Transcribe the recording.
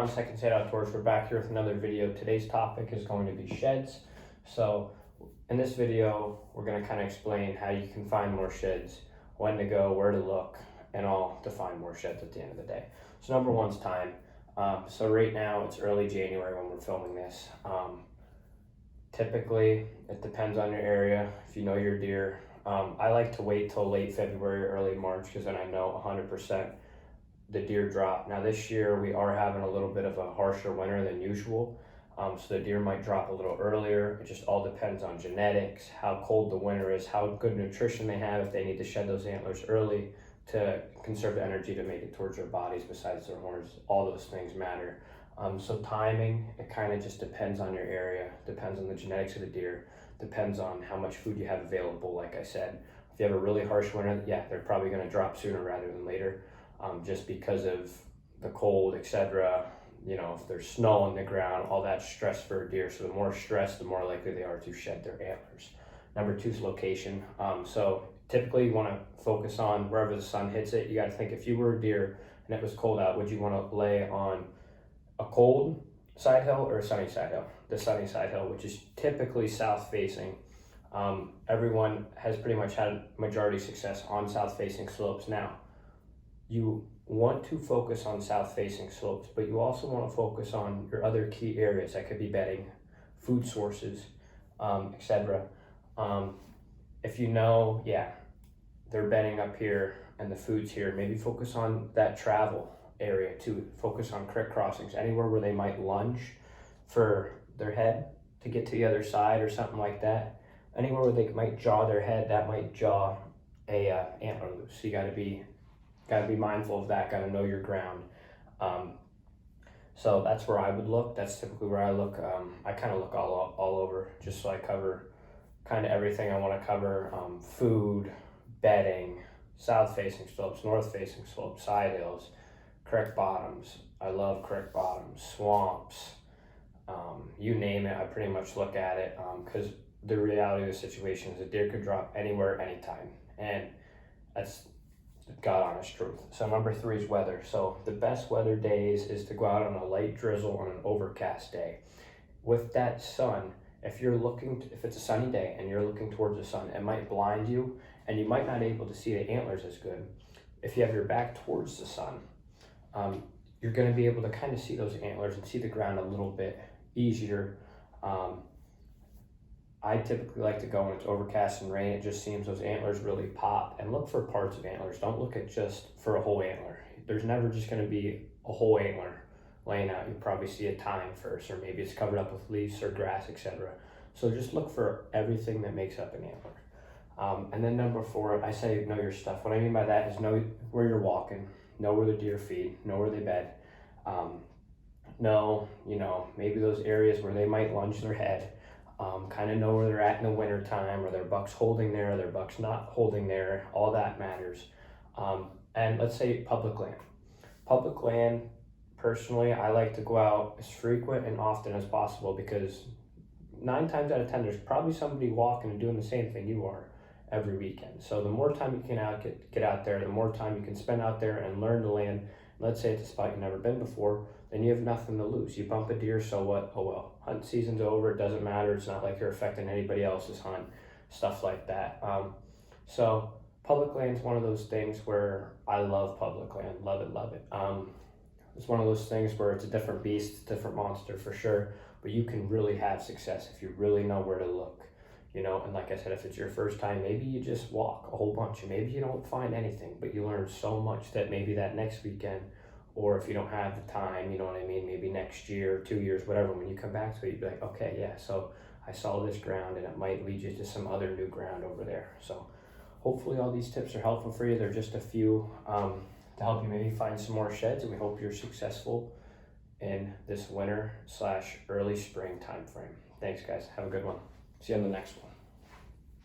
everyone, Second Sight Outdoors. We're back here with another video. Today's topic is going to be sheds. So in this video, we're going to kind of explain how you can find more sheds, when to go, where to look, and all to find more sheds at the end of the day. So number one's time. So right now it's early January when we're filming this. Typically, it depends on your area. If you know your deer, I like to wait till late February, early March, because then I know 100% the deer drop. Now this year we are having a little bit of a harsher winter than usual, so the deer might drop a little earlier. It just all depends on genetics, how cold the winter is, how good nutrition they have, if they need to shed those antlers early to conserve the energy to make it towards their bodies besides their horns. All those things matter. So timing, it kind of just depends on your area, depends on the genetics of the deer, depends on how much food you have available. Like I said, if you have a really harsh winter, yeah, they're probably going to drop sooner rather than later. Just because of the cold, etc. You know, if there's snow on the ground, all that stress for a deer. So the more stress, the more likely they are to shed their antlers. Number two is location. So typically you want to focus on wherever the sun hits it. You got to think, if you were a deer and it was cold out, would you want to lay on a cold side hill or a sunny side hill? The sunny side hill, which is typically south facing. Everyone has pretty much had majority success on south facing slopes. Now, you want to focus on south facing slopes, but you also want to focus on your other key areas. That could be bedding, food sources, etc. If you know, yeah, they're bedding up here and the food's here, maybe focus on that travel area too. Focus on creek crossings, anywhere where they might lunge for their head to get to the other side or something like that. Anywhere where they might jaw their head, that might jaw a antler loose. So you got to be mindful of that, got to know your ground. So that's where I would look. That's typically where I look. I kind of look all over, just so I cover kind of everything I want to cover. Food, bedding, south facing slopes, north facing slopes, side hills, creek bottoms. I love creek bottoms, swamps, you name it. I pretty much look at it, because the reality of the situation is a deer could drop anywhere, anytime, and that's God honest truth. So number three is weather. So the best weather days is to go out on a light drizzle on an overcast day. With that sun, if it's a sunny day and you're looking towards the sun, it might blind you and you might not be able to see the antlers as good. If you have your back towards the sun, you're going to be able to kind of see those antlers and see the ground a little bit easier. I typically like to go when it's overcast and rain. It just seems those antlers really pop. And look for parts of antlers. Don't look at just for a whole antler. There's never just going to be a whole antler laying out. You probably see a tine first, or maybe it's covered up with leaves or grass, etc. So just look for everything that makes up an antler. And then number four, I say know your stuff. What I mean by that is know where you're walking, know where the deer feed, know where they bed. Know, maybe those areas where they might lunge their head. Kind of know where they're at in the winter time, or their buck's holding there, or their buck's not holding there. All that matters. And let's say public land. Public land, personally, I like to go out as frequent and often as possible, because 9 times out of 10, there's probably somebody walking and doing the same thing you are every weekend. So the more time you can get out there, the more time you can spend out there and learn the land. Let's say it's a spot you've never been before, then you have nothing to lose. You bump a deer, so what? Oh well. Hunt season's over, it doesn't matter. It's not like you're affecting anybody else's hunt, stuff like that. So public land's one of those things where I love public land, love it. It's one of those things where it's a different beast, different monster for sure, but you can really have success if you really know where to look. And like I said, if it's your first time, maybe you just walk a whole bunch and maybe you don't find anything, but you learn so much that maybe that next weekend, or if you don't have the time, you know what I mean, maybe next year, 2 years, whatever, when you come back to it, you'd be like, okay, yeah, so I saw this ground and it might lead you to some other new ground over there. So hopefully all these tips are helpful for you. They're just a few to help you maybe find some more sheds, and we hope you're successful in this winter/early spring time frame. Thanks, guys. Have a good one. See you on the next one.